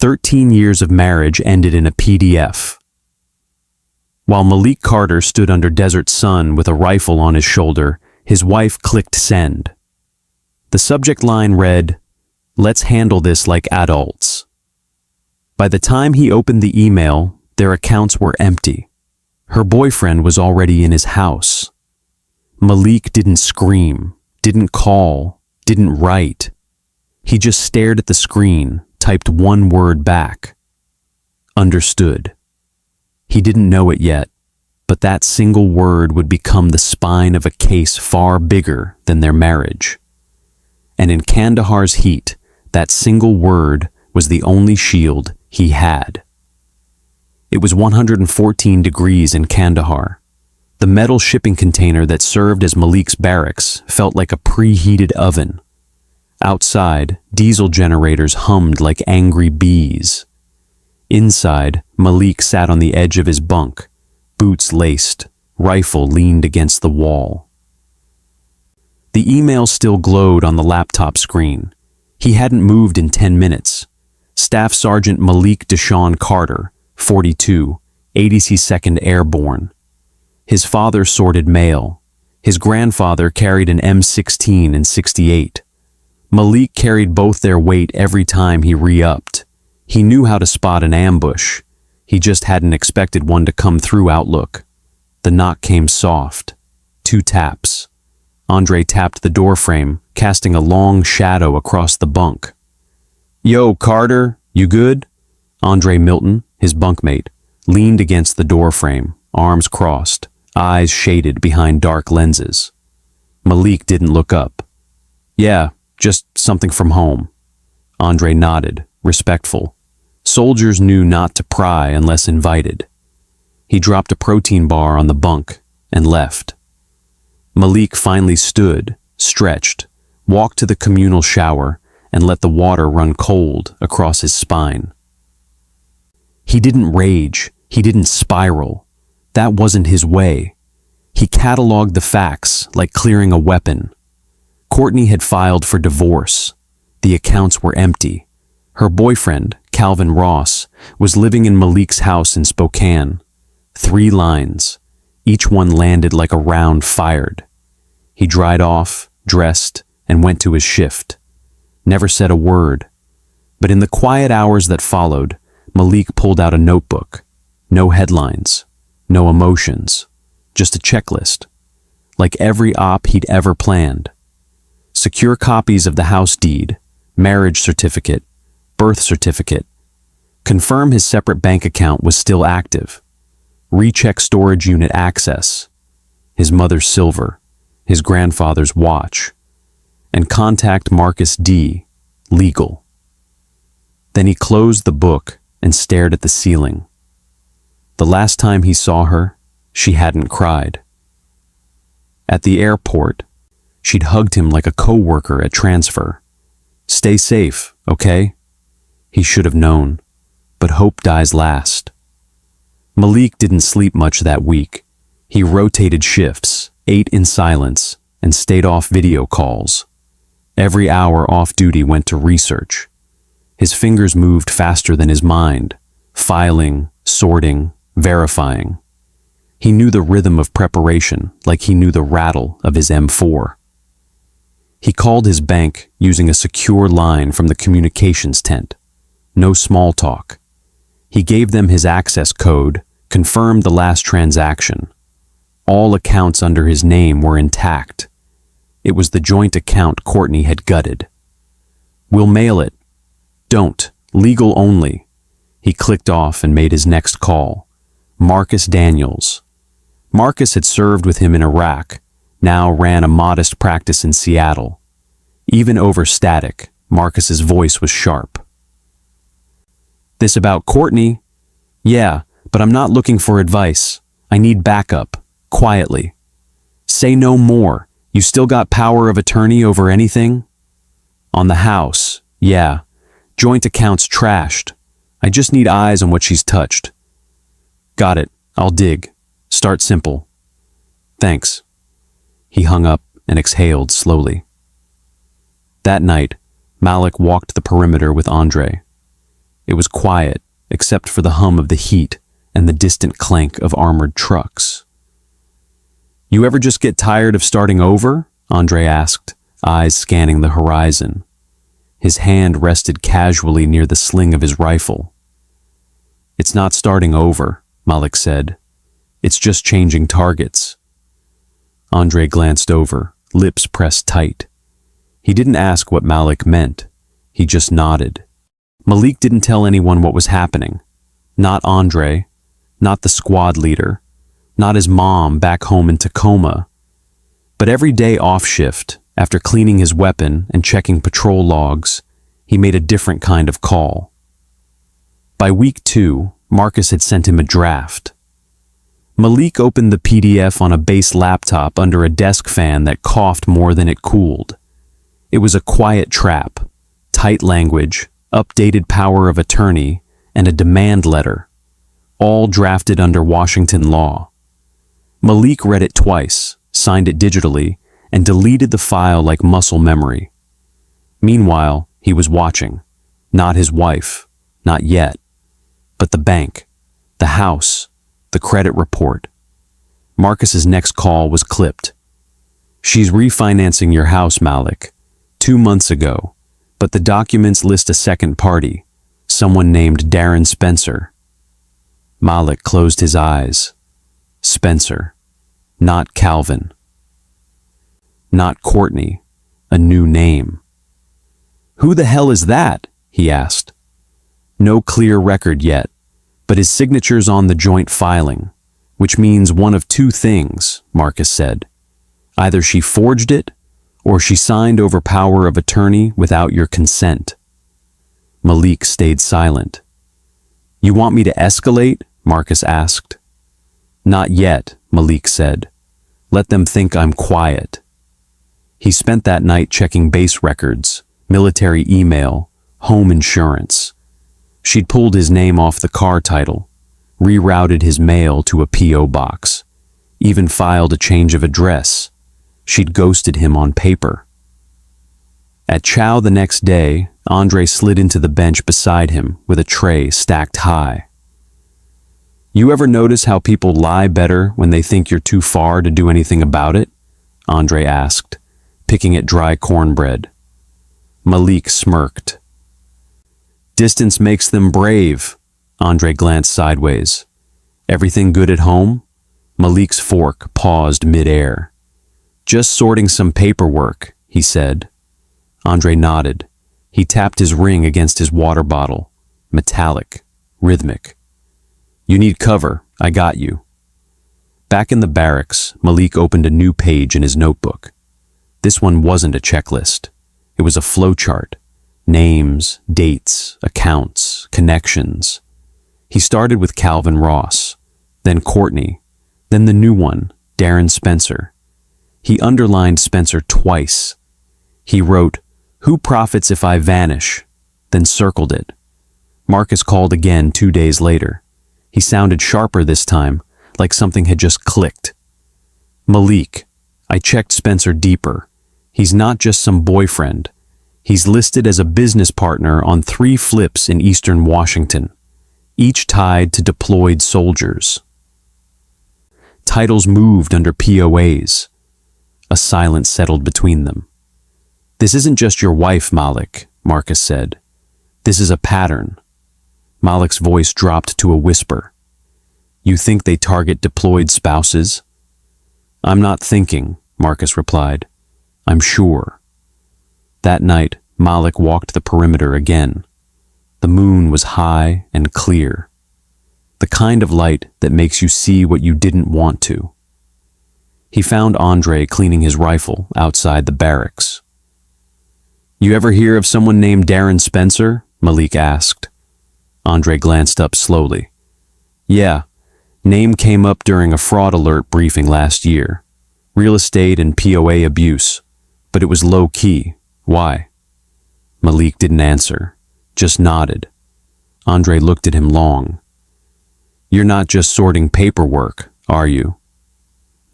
13 years of marriage ended in a PDF. While Malik Carter stood under desert sun with a rifle on his shoulder, his wife clicked send. The subject line read, "Let's handle this like adults." By the time he opened the email, their accounts were empty. Her boyfriend was already in his house. Malik didn't scream, didn't call, didn't write. He just stared at the screen, typed one word back. Understood. He didn't know it yet, but that single word would become the spine of a case far bigger than their marriage. And in Kandahar's heat, that single word was the only shield he had. It was 114 degrees in Kandahar. The metal shipping container that served as Malik's barracks felt like a preheated oven. Outside, diesel generators hummed like angry bees. Inside, Malik sat on the edge of his bunk, boots laced, rifle leaned against the wall. The email still glowed on the laptop screen. He hadn't moved in 10 minutes. Staff Sergeant Malik Deshaun Carter, 42, 82nd Airborne. His father sorted mail. His grandfather carried an M16 in '68. Malik carried both their weight every time he re-upped. He knew how to spot an ambush. He just hadn't expected one to come through Outlook. The knock came soft. 2 taps. Andre tapped the doorframe, casting a long shadow across the bunk. "Yo, Carter, you good?" Andre Milton, his bunkmate, leaned against the doorframe, arms crossed, eyes shaded behind dark lenses. Malik didn't look up. "Yeah, just something from home." Andre nodded, respectful. Soldiers knew not to pry unless invited. He dropped a protein bar on the bunk and left. Malik finally stood, stretched, walked to the communal shower, and let the water run cold across his spine. He didn't rage, he didn't spiral. That wasn't his way. He cataloged the facts like clearing a weapon. Courtney had filed for divorce. The accounts were empty. Her boyfriend, Calvin Ross, was living in Malik's house in Spokane. 3 lines. Each one landed like a round fired. He dried off, dressed, and went to his shift. Never said a word. But in the quiet hours that followed, Malik pulled out a notebook. No headlines, no emotions, just a checklist. Like every op he'd ever planned. Secure copies of the house deed, marriage certificate, birth certificate. Confirm his separate bank account was still active. Recheck storage unit access. His mother's silver, his grandfather's watch. And contact Marcus D., legal. Then he closed the book and stared at the ceiling. The last time he saw her, she hadn't cried. At the airport, she'd hugged him like a co-worker at transfer. "Stay safe, okay?" He should have known, but hope dies last. Malik didn't sleep much that week. He rotated shifts, ate in silence, and stayed off video calls. Every hour off duty went to research. His fingers moved faster than his mind, filing, sorting, verifying. He knew the rhythm of preparation like he knew the rattle of his M4. He called his bank using a secure line from the communications tent. No small talk. He gave them his access code, confirmed the last transaction. All accounts under his name were intact. It was the joint account Courtney had gutted. "We'll mail it." "Don't. Legal only." He clicked off and made his next call. Marcus Daniels. Marcus had served with him in Iraq, now ran a modest practice in Seattle. Even over static, Marcus's voice was sharp. "This about Courtney?" "Yeah, but I'm not looking for advice. I need backup, quietly." "Say no more. You still got power of attorney over anything?" "On the house, yeah. Joint accounts trashed. I just need eyes on what she's touched." "Got it. I'll dig. Start simple." "Thanks." He hung up and exhaled slowly. That night, Malik walked the perimeter with Andre. It was quiet, except for the hum of the heat and the distant clank of armored trucks. "You ever just get tired of starting over?" Andre asked, eyes scanning the horizon. His hand rested casually near the sling of his rifle. "It's not starting over," Malik said. "It's just changing targets." Andre glanced over, lips pressed tight. He didn't ask what Malik meant. He just nodded. Malik didn't tell anyone what was happening. Not Andre, not the squad leader, not his mom back home in Tacoma. But every day off shift, after cleaning his weapon and checking patrol logs, he made a different kind of call. By week 2, Marcus had sent him a draft. Malik opened the PDF on a base laptop under a desk fan that coughed more than it cooled. It was a quiet trap, tight language, updated power of attorney, and a demand letter, all drafted under Washington law. Malik read it twice, signed it digitally, and deleted the file like muscle memory. Meanwhile, he was watching. Not his wife, not yet, but the bank, the house, the credit report. Marcus's next call was clipped. "She's refinancing your house, Malik. 2 months ago, but the documents list a second party, someone named Darren Spencer." Malik closed his eyes. Spencer, not Calvin. Not Courtney, a new name. "Who the hell is that?" he asked. No clear record yet, but his signature's on the joint filing, which means one of two things, Marcus said. Either she forged it, or she signed over power of attorney without your consent. Malik stayed silent. "You want me to escalate?" Marcus asked. "Not yet," Malik said. "Let them think I'm quiet." He spent that night checking base records, military email, home insurance. She'd pulled his name off the car title, rerouted his mail to a P.O. box, even filed a change of address. She'd ghosted him on paper. At chow the next day, Andre slid into the bench beside him with a tray stacked high. "You ever notice how people lie better when they think you're too far to do anything about it?" Andre asked, picking at dry cornbread. Malik smirked. "Distance makes them brave." Andre glanced sideways. "Everything good at home?" Malik's fork paused mid-air. "Just sorting some paperwork," he said. Andre nodded. He tapped his ring against his water bottle. Metallic, rhythmic. "You need cover. I got you." Back in the barracks, Malik opened a new page in his notebook. This one wasn't a checklist. It was a flowchart. Names, dates, accounts, connections. He started with Calvin Ross, then Courtney, then the new one, Darren Spencer. He underlined Spencer twice. He wrote, "Who profits if I vanish?" then circled it. Marcus called again 2 days later. He sounded sharper this time, like something had just clicked. "Malik, I checked Spencer deeper. He's not just some boyfriend. He's listed as a business partner on 3 flips in eastern Washington, each tied to deployed soldiers." Titles moved under POAs. A silence settled between them. "This isn't just your wife, Malik," Marcus said. "This is a pattern." Malik's voice dropped to a whisper. "You think they target deployed spouses?" "I'm not thinking," Marcus replied. "I'm sure." That night, Malik walked the perimeter again. The moon was high and clear. The kind of light that makes you see what you didn't want to. He found Andre cleaning his rifle outside the barracks. "You ever hear of someone named Darren Spencer?" Malik asked. Andre glanced up slowly. "Yeah, name came up during a fraud alert briefing last year. Real estate and POA abuse, but it was low-key. Why?" Malik didn't answer, just nodded. Andre looked at him long. "You're not just sorting paperwork, are you?"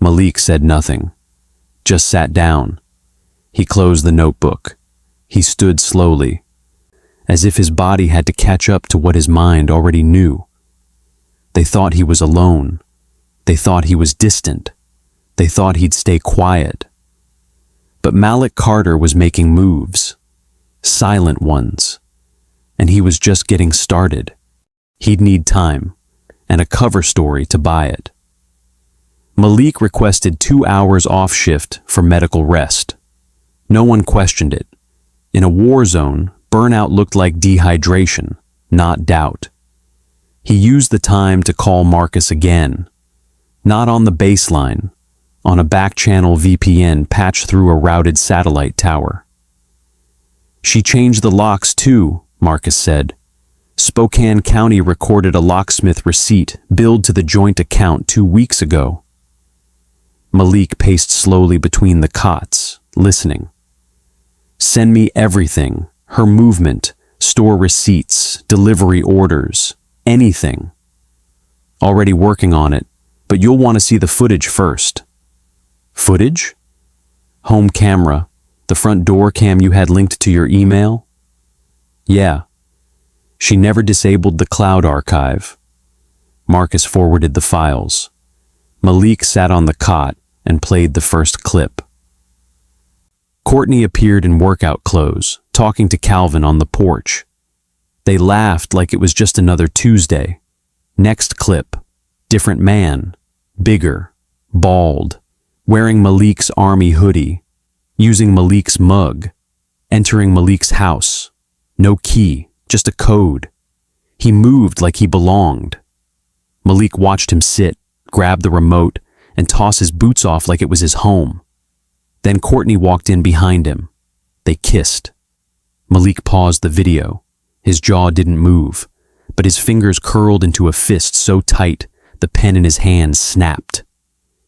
Malik said nothing, just sat down. He closed the notebook. He stood slowly. as if his body had to catch up to what his mind already knew. They thought he was alone. They thought he was distant. They thought he'd stay quiet. But Malik Carter was making moves, silent ones, and he was just getting started. He'd need time and a cover story to buy it. Malik requested 2 hours off shift for medical rest. No one questioned it. In a war zone, burnout looked like dehydration, not doubt. He used the time to call Marcus again, not on the baseline, on a back-channel VPN patched through a routed satellite tower. "She changed the locks too," Marcus said. "Spokane County recorded a locksmith receipt billed to the joint account 2 weeks ago." Malik paced slowly between the cots, listening. "Send me everything, her movement, store receipts, delivery orders, anything." "Already working on it, but you'll want to see the footage first." "Footage?" "Home camera, the front door cam you had linked to your email?" "Yeah." "She never disabled the cloud archive." Marcus forwarded the files. Malik sat on the cot and played the first clip. Courtney appeared in workout clothes, talking to Calvin on the porch. They laughed like it was just another Tuesday. Next clip. Different man. Bigger. Bald. Wearing Malik's army hoodie. Using Malik's mug. Entering Malik's house. No key, just a code. He moved like he belonged. Malik watched him sit, grab the remote, and toss his boots off like it was his home. Then Courtney walked in behind him. They kissed. Malik paused the video. His jaw didn't move, but his fingers curled into a fist so tight the pen in his hand snapped.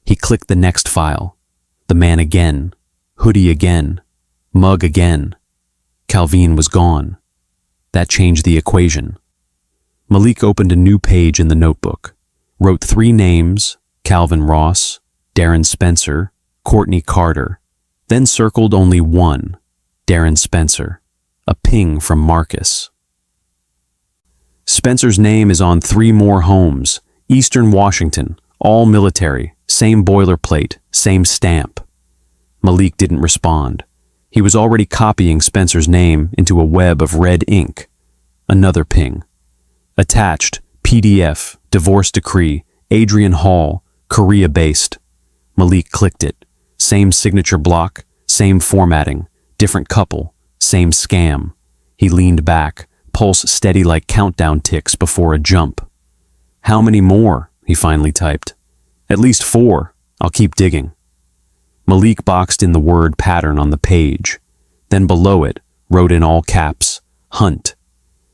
He clicked the next file. The man again. Hoodie again. Mug again. Calvin was gone. That changed the equation. Malik opened a new page in the notebook, wrote 3 names, Calvin Ross, Darren Spencer, Courtney Carter, then circled only one, Darren Spencer, a ping from Marcus. "Spencer's name is on 3 more homes, Eastern Washington, all military, same boilerplate, same stamp." Malik didn't respond. He was already copying Spencer's name into a web of red ink. Another ping. "Attached, PDF, divorce decree, Adrian Hall, Korea-based." Malik clicked it. Same signature block, same formatting, different couple, same scam. He leaned back, pulse steady like countdown ticks before a jump. "How many more?" he finally typed. "At least 4. I'll keep digging." Malik boxed in the word pattern on the page. Then below it, wrote in all caps, "Hunt."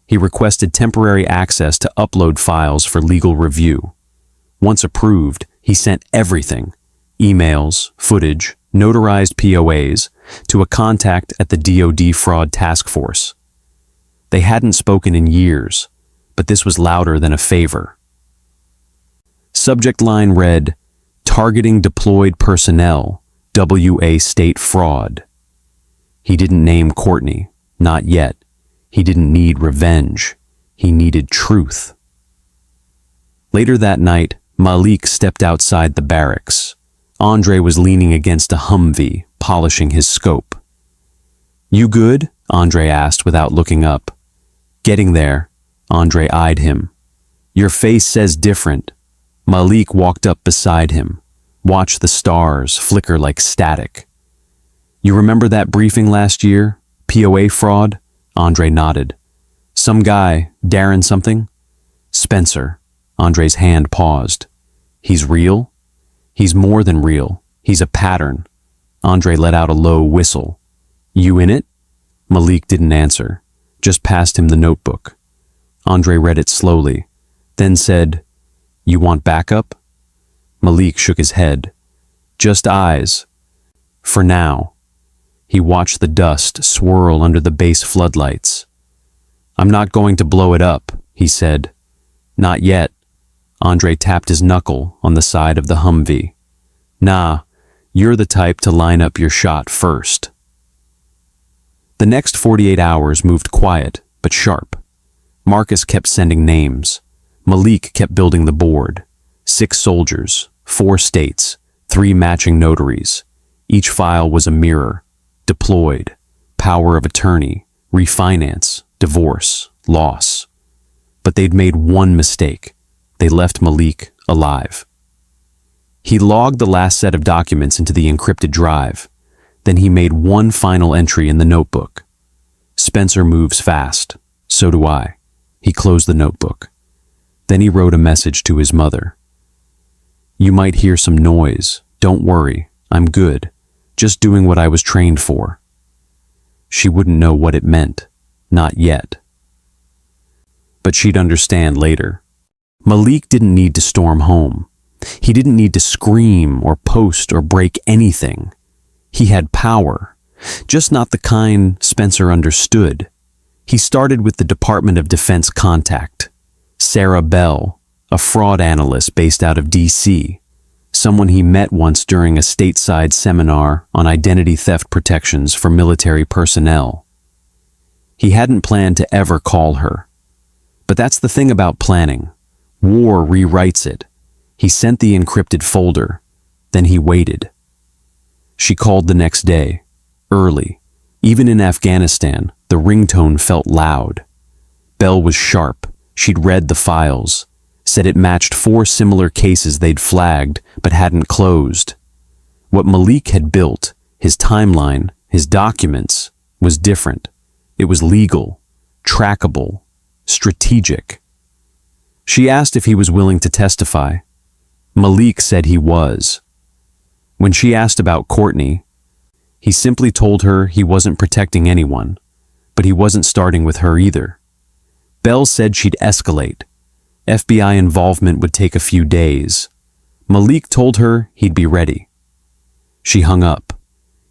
He requested temporary access to upload files for legal review. Once approved, he sent everything, emails, footage, notarized POAs, to a contact at the DoD Fraud Task Force. They hadn't spoken in years, but this was louder than a favor. Subject line read, "Targeting deployed personnel, WA state fraud." He didn't name Courtney, not yet. He didn't need revenge. He needed truth. Later that night, Malik stepped outside the barracks. Andre was leaning against a Humvee, polishing his scope. "You good?" Andre asked without looking up. Getting there, Andre eyed him. "Your face says different." Malik walked up beside him, watched the stars flicker like static. "You remember that briefing last year? POA fraud?" Andre nodded. "Some guy, Darren something?" "Spencer." Andre's hand paused. "He's real?" "He's more than real. He's a pattern." Andre let out a low whistle. "You in it?" Malik didn't answer, just passed him the notebook. Andre read it slowly, then said, "You want backup?" Malik shook his head. "Just eyes. For now." He watched the dust swirl under the base floodlights. "I'm not going to blow it up," he said. "Not yet." Andre tapped his knuckle on the side of the Humvee. "Nah, you're the type to line up your shot first." The next 48 hours moved quiet, but sharp. Marcus kept sending names. Malik kept building the board. 6 soldiers, 4 states, 3 matching notaries. Each file was a mirror. Deployed, power of attorney, refinance, divorce, loss. But they'd made one mistake. They left Malik alive. He logged the last set of documents into the encrypted drive. Then he made one final entry in the notebook. Spencer moves fast. So do I. He closed the notebook. Then he wrote a message to his mother. You might hear some noise. Don't worry. I'm good. Just doing what I was trained for. She wouldn't know what it meant. Not yet. But she'd understand later. Malik didn't need to storm home. He didn't need to scream or post or break anything. He had power, just not the kind Spencer understood. He started with the Department of Defense contact, Sarah Bell, a fraud analyst based out of D.C., someone he met once during a stateside seminar on identity theft protections for military personnel. He hadn't planned to ever call her. But that's the thing about planning. War rewrites it. He sent the encrypted folder, then he waited. She called the next day, early. Even in Afghanistan, the ringtone felt loud. Bell was sharp. She'd read the files, said it matched 4 similar cases they'd flagged but hadn't closed. What Malik had built, his timeline, his documents, was different. It was legal, trackable, strategic. She asked if he was willing to testify. Malik said he was. When she asked about Courtney, he simply told her he wasn't protecting anyone, but he wasn't starting with her either. Bell said she'd escalate. FBI involvement would take a few days. Malik told her he'd be ready. She hung up.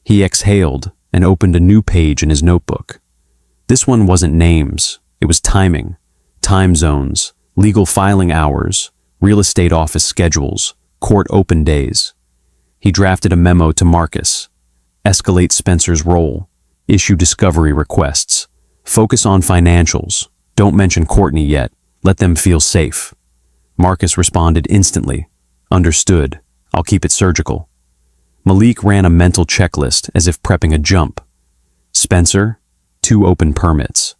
He exhaled and opened a new page in his notebook. This one wasn't names. It was timing, time zones, legal filing hours, real estate office schedules, court open days. He drafted a memo to Marcus. Escalate Spencer's role. Issue discovery requests. Focus on financials. Don't mention Courtney yet. Let them feel safe. Marcus responded instantly. Understood. I'll keep it surgical. Malik ran a mental checklist as if prepping a jump. Spencer, 2 open permits.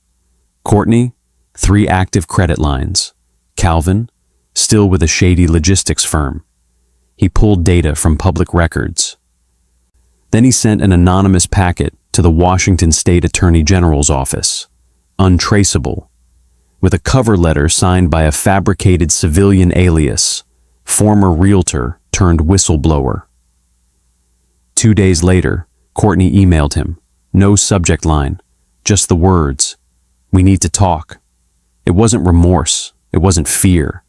Courtney, 3 active credit lines. Calvin, still with a shady logistics firm. He pulled data from public records. Then he sent an anonymous packet to the Washington State Attorney General's office, untraceable, with a cover letter signed by a fabricated civilian alias, former realtor turned whistleblower. 2 days later, Courtney emailed him. No subject line, just the words, "We need to talk." It wasn't remorse. It wasn't fear.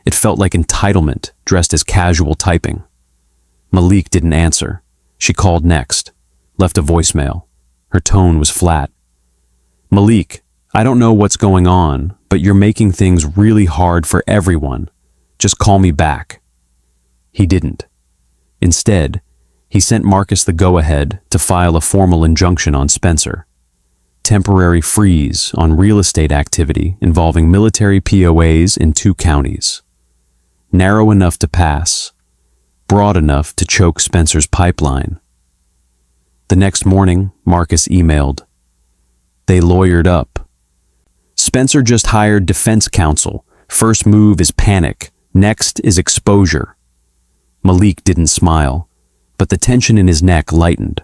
It felt like entitlement dressed as casual typing. Malik didn't answer. She called next, left a voicemail. Her tone was flat. Malik, I don't know what's going on, but you're making things really hard for everyone. Just call me back. He didn't. Instead, he sent Marcus the go-ahead to file a formal injunction on Spencer. Temporary freeze on real estate activity involving military POAs in 2 counties. Narrow enough to pass, broad enough to choke Spencer's pipeline. The next morning, Marcus emailed. They lawyered up. Spencer just hired defense counsel. First move is panic. Next is exposure. Malik didn't smile, but the tension in his neck lightened.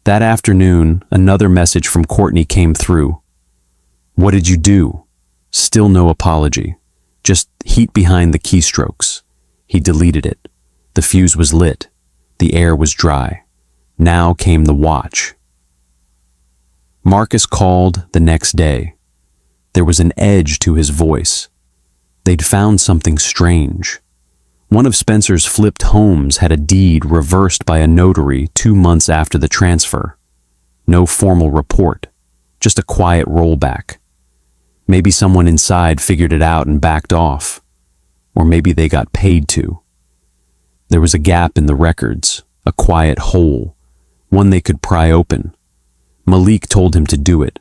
That afternoon, another message from Courtney came through. What did you do? Still no apology. Just heat behind the keystrokes. He deleted it. The fuse was lit. The air was dry. Now came the watch. Marcus called the next day. There was an edge to his voice. They'd found something strange. One of Spencer's flipped homes had a deed reversed by a notary 2 months after the transfer. No formal report, just a quiet rollback. Maybe someone inside figured it out and backed off. Or maybe they got paid to. There was a gap in the records, a quiet hole, one they could pry open. Malik told him to do it,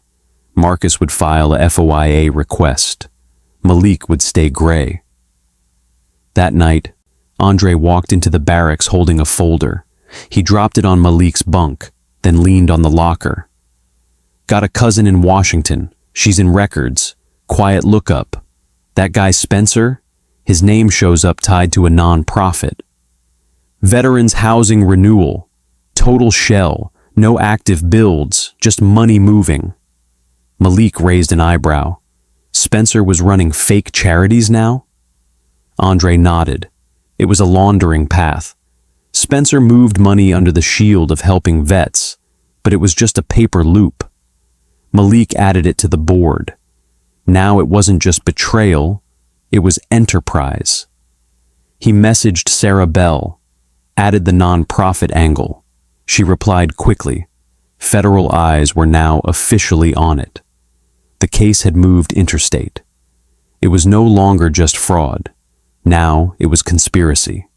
Marcus would file a FOIA request. Malik would stay gray. That night, Andre walked into the barracks holding a folder. He dropped it on Malik's bunk, then leaned on the locker. Got a cousin in Washington. She's in records. Quiet lookup. That guy Spencer? His name shows up tied to a non-profit. Veterans Housing Renewal. Total shell. No active builds. Just money moving. Malik raised an eyebrow. Spencer was running fake charities now? Andre nodded. It was a laundering path. Spencer moved money under the shield of helping vets, but it was just a paper loop. Malik added it to the board. Now it wasn't just betrayal, it was enterprise. He messaged Sarah Bell, added the non-profit angle. She replied quickly. Federal eyes were now officially on it. The case had moved interstate. It was no longer just fraud. Now it was conspiracy.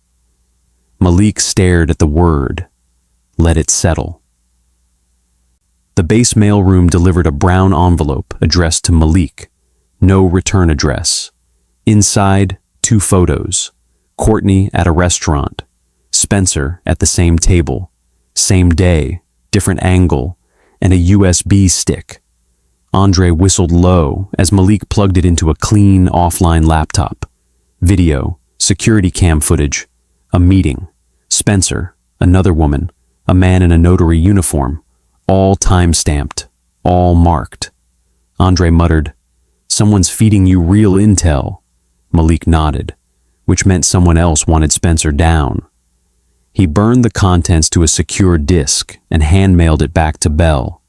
Malik stared at the word. Let it settle. The base mailroom delivered a brown envelope addressed to Malik. No return address. Inside, 2 photos. Courtney at a restaurant. Spencer at the same table. Same day, different angle, and a USB stick. Andre whistled low as Malik plugged it into a clean, offline laptop. Video, security cam footage, a meeting. Spencer, another woman, a man in a notary uniform. All time-stamped, all marked. Andre muttered, "Someone's feeding you real intel." Malik nodded, which meant someone else wanted Spencer down. He burned the contents to a secure disk and hand-mailed it back to Bell.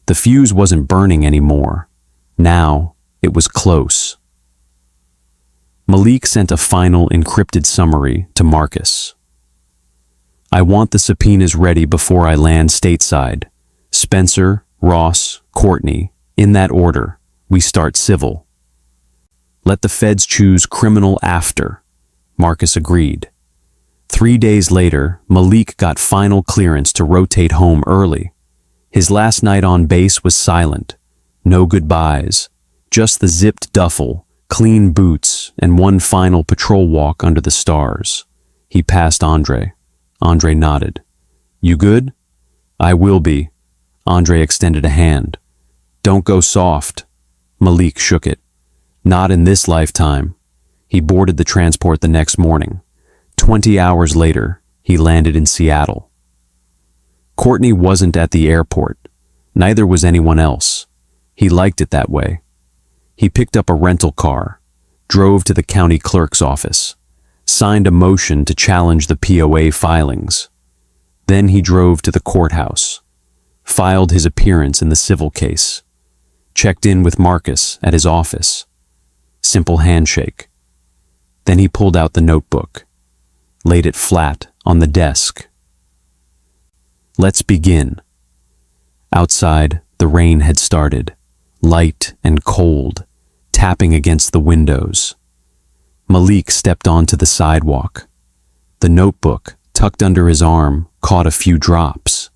The fuse wasn't burning anymore. Now, it was close. Malik sent a final encrypted summary to Marcus. I want the subpoenas ready before I land stateside. Spencer, Ross, Courtney, in that order. We start civil. Let the feds choose criminal after. Marcus agreed. 3 days later, Malik got final clearance to rotate home early. His last night on base was silent. No goodbyes. Just the zipped duffel, clean boots, and one final patrol walk under the stars. He passed Andre. Andre nodded. You good? I will be. Andre extended a hand. Don't go soft. Malik shook it. Not in this lifetime. He boarded the transport the next morning. 20 hours later, he landed in Seattle. Courtney wasn't at the airport. Neither was anyone else. He liked it that way. He picked up a rental car, drove to the county clerk's office, signed a motion to challenge the POA filings. Then he drove to the courthouse, filed his appearance in the civil case, checked in with Marcus at his office. Simple handshake. Then he pulled out the notebook, laid it flat on the desk. Let's begin. Outside, the rain had started, light and cold, tapping against the windows. Malik stepped onto the sidewalk. The notebook, tucked under his arm, caught a few drops.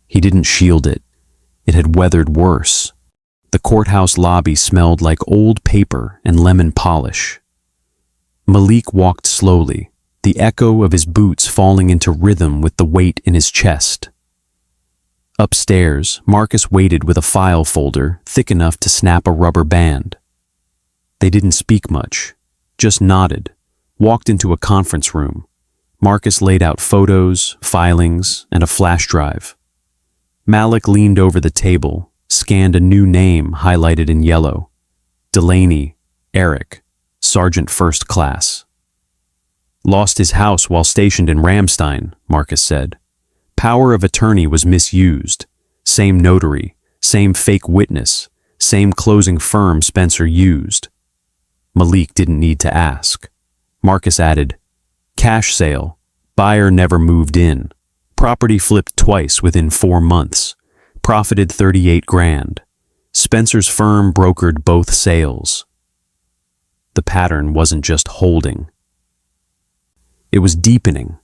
He didn't shield it. It had weathered worse. The courthouse lobby smelled like old paper and lemon polish. Malik walked slowly, the echo of his boots falling into rhythm with the weight in his chest. Upstairs, Marcus waited with a file folder thick enough to snap a rubber band. They didn't speak much, just nodded, walked into a conference room. Marcus laid out photos, filings, and a flash drive. Malik leaned over the table, scanned a new name highlighted in yellow. Delaney, Eric, Sergeant First Class. Lost his house while stationed in Ramstein, Marcus said. Power of attorney was misused. Same notary, same fake witness, same closing firm Spencer used. Malik didn't need to ask. Marcus added, cash sale. Buyer never moved in. Property flipped twice within 4 months. Profited 38 grand. Spencer's firm brokered both sales. The pattern wasn't just holding. It was deepening.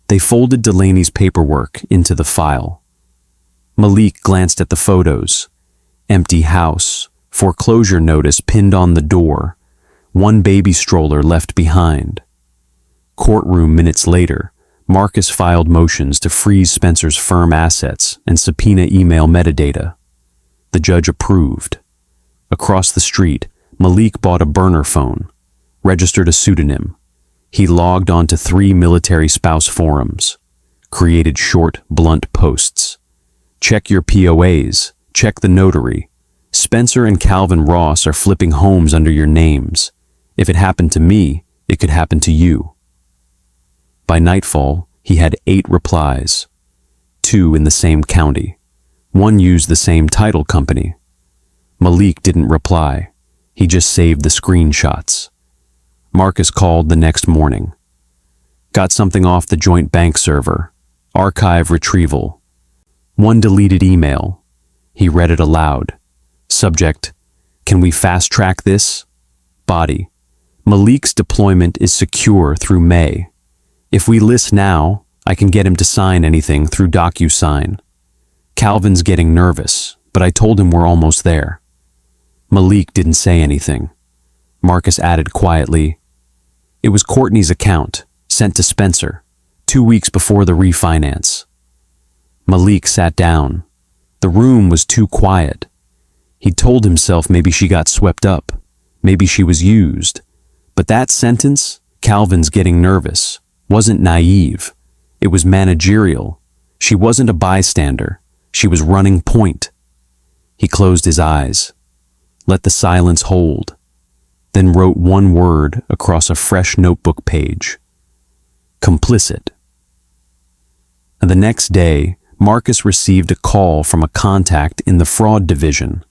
They folded Delaney's paperwork into the file. Malik glanced at the photos. empty house, foreclosure notice pinned on the door, one baby stroller left behind. Courtroom minutes later, Marcus filed motions to freeze Spencer's firm assets and subpoena email metadata. The judge approved. Across the street, Malik bought a burner phone, registered a pseudonym. He logged onto 3 military spouse forums, created short, blunt posts. Check your POAs, check the notary. Spencer and Calvin Ross are flipping homes under your names. If it happened to me, it could happen to you. By nightfall, he had 8 replies, 2 in the same county. One used the same title company. Malik didn't reply. He just saved the screenshots. Marcus called the next morning. Got something off the joint bank server. Archive retrieval. One deleted email. He read it aloud. Subject: can we fast track this? Body: Malik's deployment is secure through May. If we list now, I can get him to sign anything through DocuSign. Calvin's getting nervous, but I told him we're almost there. Malik didn't say anything. Marcus added quietly, it was Courtney's account, sent to Spencer, 2 weeks before the refinance. Malik sat down. The room was too quiet. He told himself maybe she got swept up, maybe she was used. But that sentence, Calvin's getting nervous, wasn't naive. It was managerial. She wasn't a bystander. She was running point. He closed his eyes, let the silence hold, then wrote one word across a fresh notebook page: complicit. And the next day, Marcus received a call from a contact in the fraud division.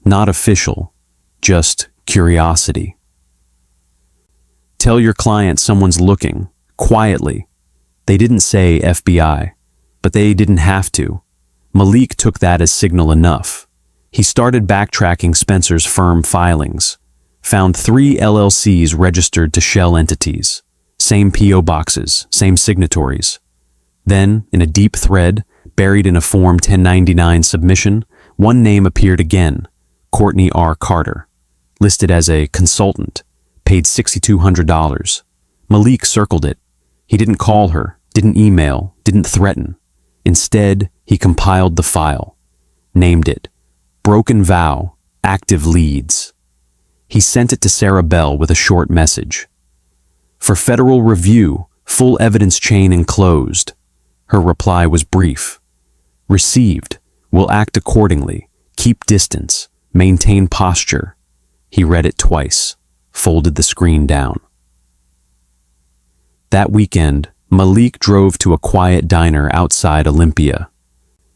Not official, just curiosity. Tell your client someone's looking, quietly. They didn't say FBI, but they didn't have to. Malik took that as signal enough. He started backtracking Spencer's firm filings, found 3 LLCs registered to shell entities, same PO boxes, same signatories. Then, in a deep thread, buried in a Form 1099 submission, one name appeared again: Courtney R. Carter, listed as a consultant, paid $6,200. Malik circled it. He didn't call her, didn't email, didn't threaten. Instead, he compiled the file, named it Broken Vow, Active Leads. He sent it to Sarah Bell with a short message. For federal review, full evidence chain enclosed. Her reply was brief. Received. Will act accordingly. Keep distance. Maintain posture. He read it twice, folded the screen down. That weekend, Malik drove to a quiet diner outside Olympia.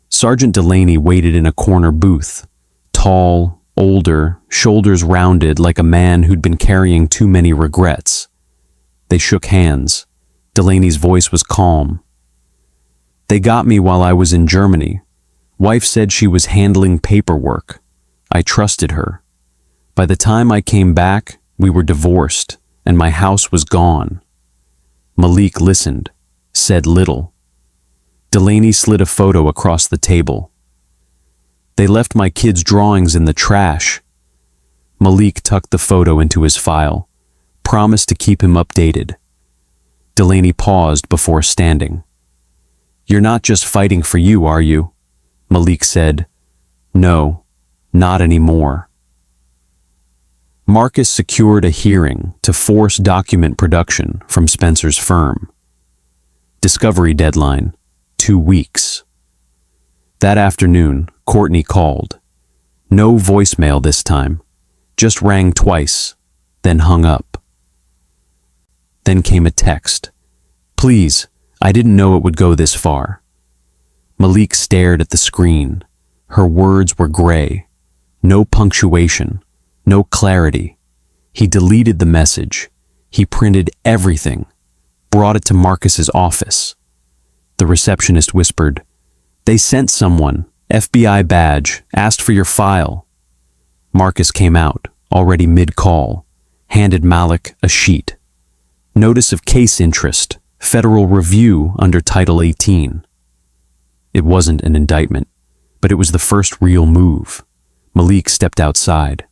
Sergeant Delaney waited in a corner booth, tall, older, shoulders rounded like a man who'd been carrying too many regrets. They shook hands. Delaney's voice was calm. They got me while I was in Germany. Wife said she was handling paperwork. I trusted her. By the time I came back, we were divorced, and my house was gone. Malik listened, said little. Delaney slid a photo across the table. They left my kids' drawings in the trash. Malik tucked the photo into his file, promised to keep him updated. Delaney paused before standing. You're not just fighting for you, are you? Malik said. No, not anymore. Marcus secured a hearing to force document production from Spencer's firm. Discovery deadline, 2 weeks. That afternoon, Courtney called. No voicemail this time, just rang twice, then hung up. Then came a text. Please, I didn't know it would go this far. Malik stared at the screen. Her words were gray. No punctuation. No clarity. He deleted the message. He printed everything. Brought it to Marcus's office. The receptionist whispered, They sent someone. FBI badge. Asked for your file. Marcus came out, already mid-call. Handed Malik a sheet. Notice of case interest. Federal review under Title 18. It wasn't an indictment, but it was the first real move. Malik stepped outside.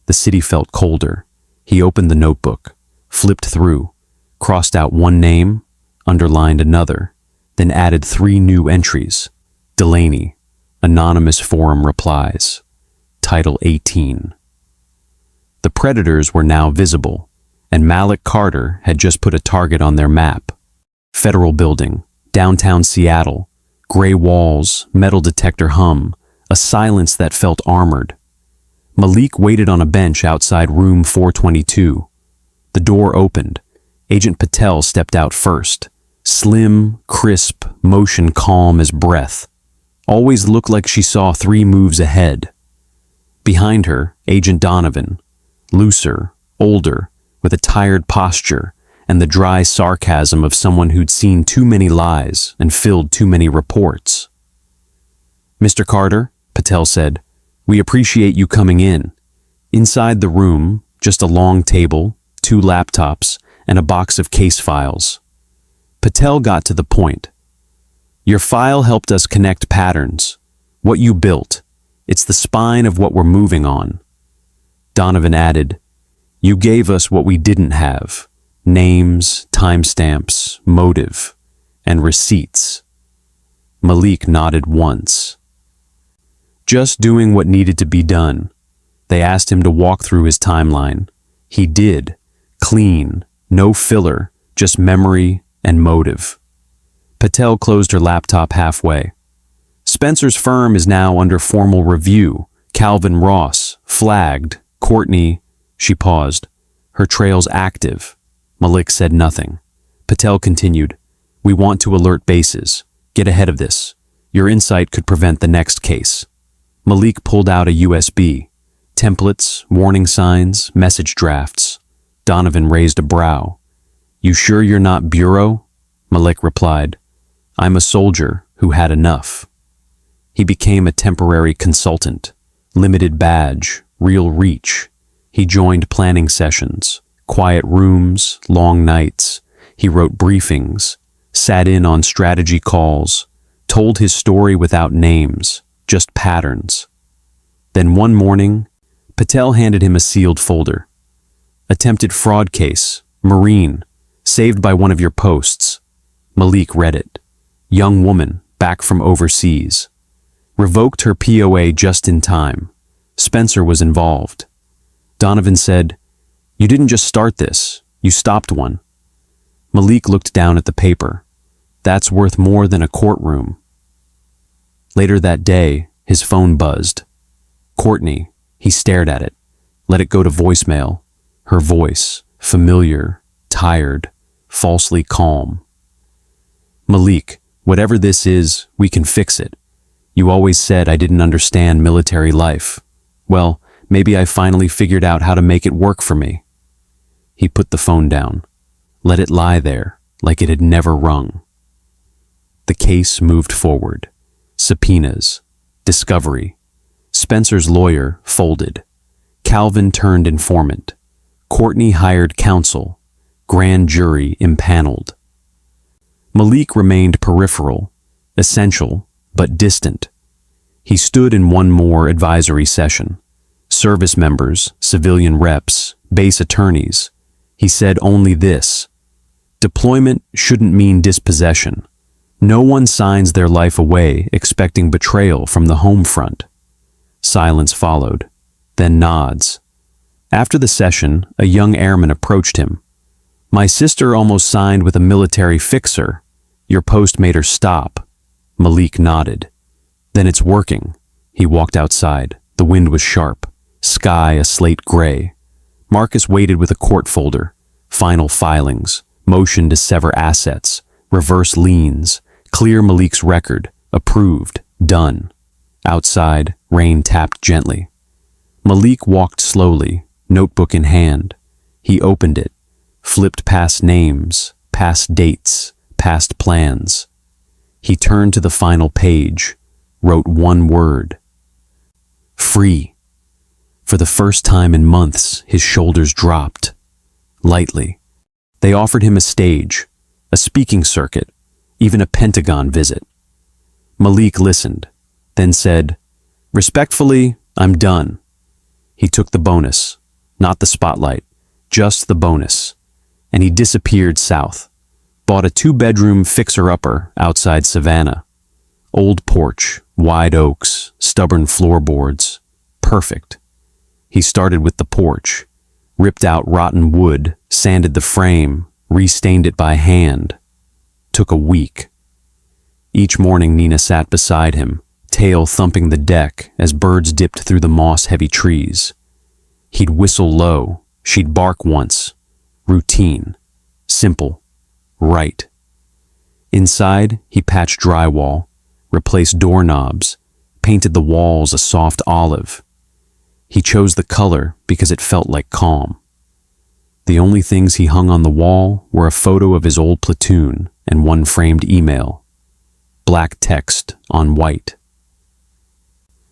The city felt colder. He opened the notebook, flipped through, crossed out one name, underlined another, then added 3 new entries. Delaney, anonymous forum replies. Title 18. The predators were now visible, and Malik Carter had just put a target on their map. Federal Building, downtown Seattle, gray walls, metal detector hum, a silence that felt armored. Malik waited on a bench outside room 422. The door opened. Agent Patel stepped out first. Slim, crisp, motion calm as breath. Always looked like she saw 3 moves ahead. Behind her, Agent Donovan, looser, older, with a tired posture and the dry sarcasm of someone who'd seen too many lies and filled too many reports. "Mr. Carter," Patel said, "we appreciate you coming in." Inside the room, just a long table, 2 laptops, and a box of case files. Patel got to the point. "Your file helped us connect patterns. What you built. It's the spine of what we're moving on." Donovan added, "You gave us what we didn't have. Names, timestamps, motive, and receipts." Malik nodded once. Just doing what needed to be done. They asked him to walk through his timeline. He did. Clean, no filler, just memory and motive. Patel closed her laptop halfway. "Spencer's firm is now under formal review. Calvin Ross, flagged. Courtney," she paused. "Her trail's active." Malik said nothing. Patel continued, "We want to alert bases. Get ahead of this. Your insight could prevent the next case." Malik pulled out a USB. Templates, warning signs, message drafts. Donovan raised a brow. "You sure you're not bureau?" Malik replied, "I'm a soldier who had enough." He became a temporary consultant. Limited badge, real reach. He joined planning sessions, quiet rooms, long nights. He wrote briefings, sat in on strategy calls, told his story without names, just patterns. Then one morning, Patel handed him a sealed folder. "Attempted fraud case, Marine, saved by one of your posts." Malik read it. Young woman, back from overseas. Revoked her POA just in time. Spencer was involved. Donovan said, "You didn't just start this, you stopped one." Malik looked down at the paper. "That's worth more than a courtroom." Later that day, his phone buzzed. Courtney, he stared at it, let it go to voicemail. Her voice, familiar, tired, falsely calm. "Malik, whatever this is, we can fix it. You always said I didn't understand military life. Well, maybe I finally figured out how to make it work for me." He put the phone down, let it lie there like it had never rung. The case moved forward. Subpoenas, discovery. Spencer's lawyer folded. Calvin turned informant. Courtney hired counsel. Grand jury impaneled. Malik remained peripheral, essential, but distant. He stood in one more advisory session. Service members, civilian reps, base attorneys. He said only this: deployment shouldn't mean dispossession. No one signs their life away expecting betrayal from the home front. Silence followed, then nods. After the session, a young airman approached him. "My sister almost signed with a military fixer. Your post made her stop." Malik nodded. "Then it's working." He walked outside. The wind was sharp. Sky a slate gray. Marcus waited with a court folder. Final filings. Motion to sever assets. Reverse liens. Clear Malik's record. Approved. Done. Outside, rain tapped gently. Malik walked slowly, notebook in hand. He opened it, flipped past names, past dates, past plans. He turned to the final page, wrote one word: free. For the first time in months, his shoulders dropped. Lightly. They offered him a stage, a speaking circuit, even a Pentagon visit. Malik listened, then said, "Respectfully, I'm done. He took the bonus, not the spotlight, just the bonus, and he disappeared south, bought a 2-bedroom fixer-upper outside Savannah. Old porch, wide oaks, stubborn floorboards, perfect. He started with the porch, ripped out rotten wood, sanded the frame, restained it by hand. Took a week. Each morning Nina sat beside him, tail thumping the deck as birds dipped through the moss-heavy trees. He'd whistle low, she'd bark once. Routine. Simple. Right. Inside, he patched drywall, replaced doorknobs, painted the walls a soft olive. He chose the color because it felt like calm. The only things he hung on the wall were a photo of his old platoon and one framed email. Black text on white.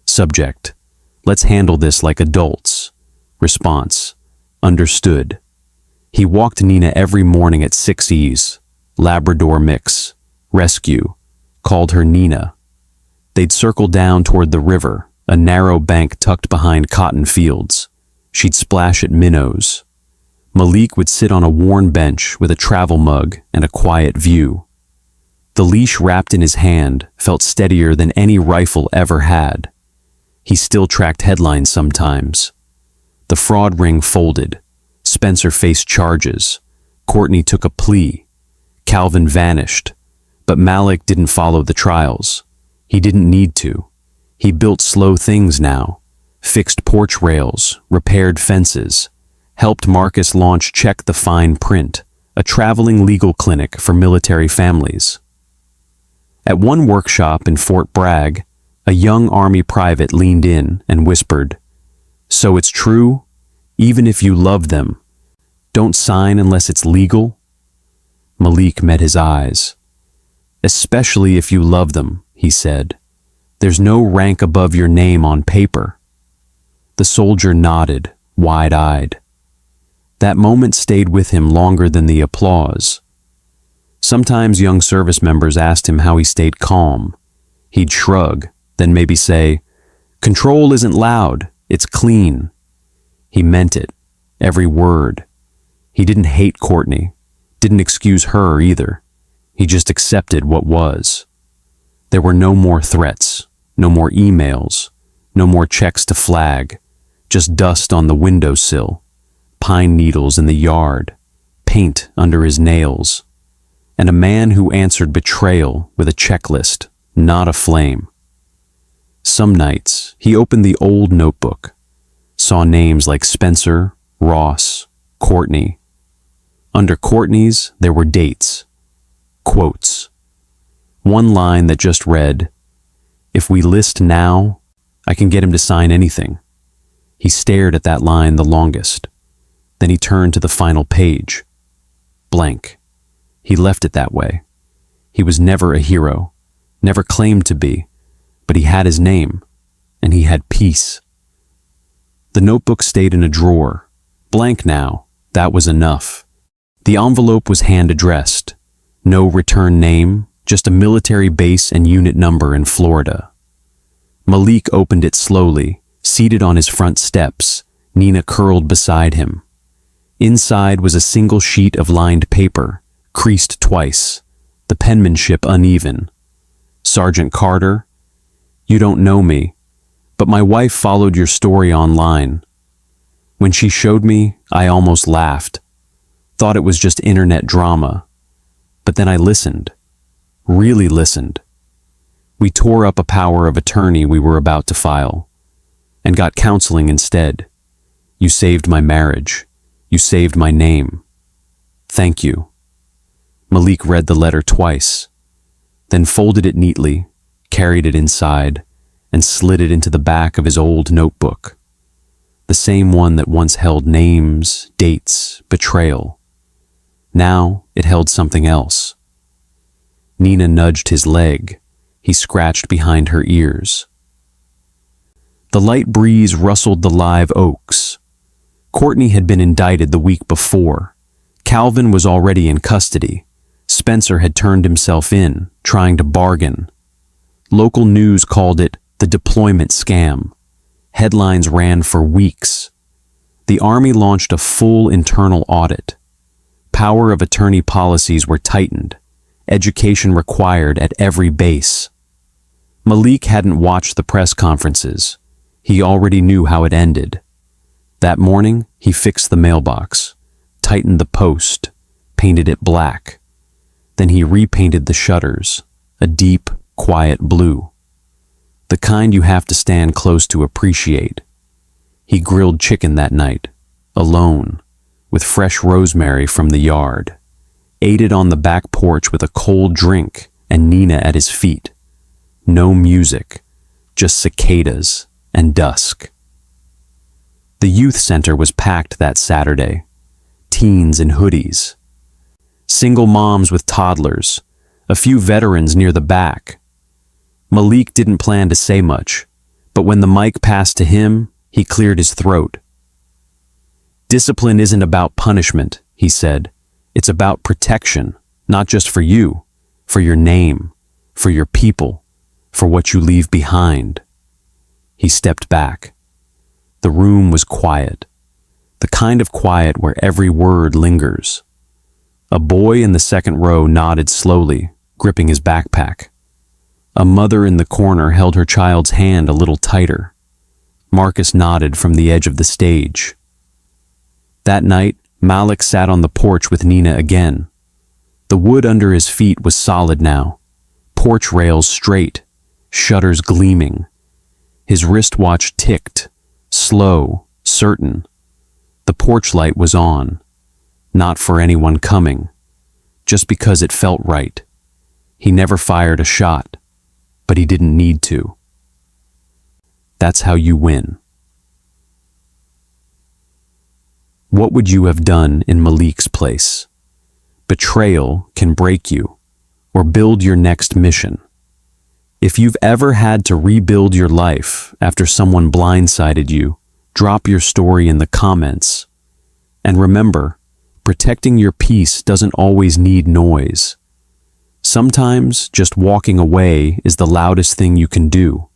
Subject: let's handle this like adults. Response: understood. He walked Nina every morning at 6 E's, Labrador mix, rescue, called her Nina. They'd circle down toward the river, a narrow bank tucked behind cotton fields. She'd splash at minnows. Malik would sit on a worn bench with a travel mug and a quiet view. The leash wrapped in his hand felt steadier than any rifle ever had. He still tracked headlines sometimes. The fraud ring folded. Spencer faced charges. Courtney took a plea. Calvin vanished. But Malik didn't follow the trials. He didn't need to. He built slow things now. Fixed porch rails, repaired fences, helped Marcus launch Check the Fine Print, a traveling legal clinic for military families. At one workshop in Fort Bragg, a young Army private leaned in and whispered, "So it's true? Even if you love them, don't sign unless it's legal?" Malik met his eyes. "Especially if you love them," he said. "There's no rank above your name on paper." The soldier nodded, wide-eyed. That moment stayed with him longer than the applause. Sometimes young service members asked him how he stayed calm. He'd shrug, then maybe say, "Control isn't loud, it's clean." He meant it, every word. He didn't hate Courtney, didn't excuse her either. He just accepted what was. There were no more threats, no more emails, no more checks to flag, just dust on the windowsill, pine needles in the yard, paint under his nails, and a man who answered betrayal with a checklist, not a flame. Some nights, he opened the old notebook, saw names like Spencer, Ross, Courtney. Under Courtney's, there were dates, quotes. One line that just read, "If we list now, I can get him to sign anything." He stared at that line the longest. Then he turned to the final page. Blank. He left it that way. He was never a hero, never claimed to be, but he had his name, and he had peace. The notebook stayed in a drawer. Blank now, that was enough. The envelope was hand-addressed. No return name, just a military base and unit number in Florida. Malik opened it slowly, seated on his front steps, Nina curled beside him. Inside was a single sheet of lined paper, creased twice, the penmanship uneven. "Sergeant Carter, you don't know me, but my wife followed your story online. When she showed me, I almost laughed. Thought it was just internet drama. But then I listened. Really listened. We tore up a power of attorney we were about to file, and got counseling instead. You saved my marriage. You saved my name. Thank you." Malik read the letter twice, then folded it neatly, carried it inside, and slid it into the back of his old notebook. The same one that once held names, dates, betrayal. Now it held something else. Nina nudged his leg. He scratched behind her ears. The light breeze rustled the live oaks. Courtney had been indicted the week before. Calvin was already in custody. Spencer had turned himself in, trying to bargain. Local news called it the deployment scam. Headlines ran for weeks. The Army launched a full internal audit. Power of attorney policies were tightened. Education required at every base. Malik hadn't watched the press conferences. He already knew how it ended. That morning, he fixed the mailbox, tightened the post, painted it black. Then he repainted the shutters, a deep, quiet blue. The kind you have to stand close to appreciate. He grilled chicken that night, alone, with fresh rosemary from the yard. Ate it on the back porch with a cold drink and Nina at his feet. No music, just cicadas and dusk. The youth center was packed that Saturday. Teens in hoodies. Single moms with toddlers. A few veterans near the back. Malik didn't plan to say much, but when the mic passed to him, he cleared his throat. Discipline isn't about punishment, he said. It's about protection, not just for you, for your name, for your people, for what you leave behind. He stepped back. The room was quiet, the kind of quiet where every word lingers. A boy in the second row nodded slowly, gripping his backpack. A mother in the corner held her child's hand a little tighter. Marcus nodded from the edge of the stage. That night, Malik sat on the porch with Nina again. The wood under his feet was solid now, porch rails straight, shutters gleaming. His wristwatch ticked, slow, certain. The porch light was on, not for anyone coming, just because it felt right. He never fired a shot, but he didn't need to. That's how you win. What would you have done in Malik's place? Betrayal can break you, or build your next mission. If you've ever had to rebuild your life after someone blindsided you, drop your story in the comments. And remember, protecting your peace doesn't always need noise. Sometimes just walking away is the loudest thing you can do.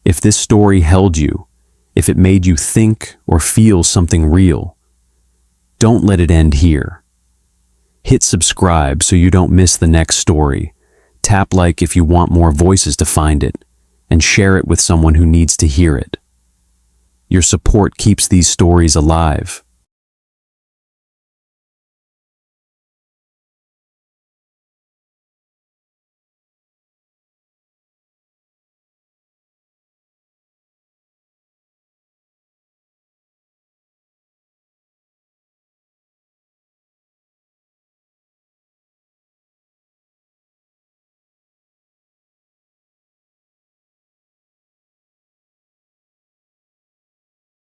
If this story held you, if it made you think or feel something real, don't let it end here. Hit subscribe so you don't miss the next story. Tap like if you want more voices to find it, and share it with someone who needs to hear it. Your support keeps these stories alive.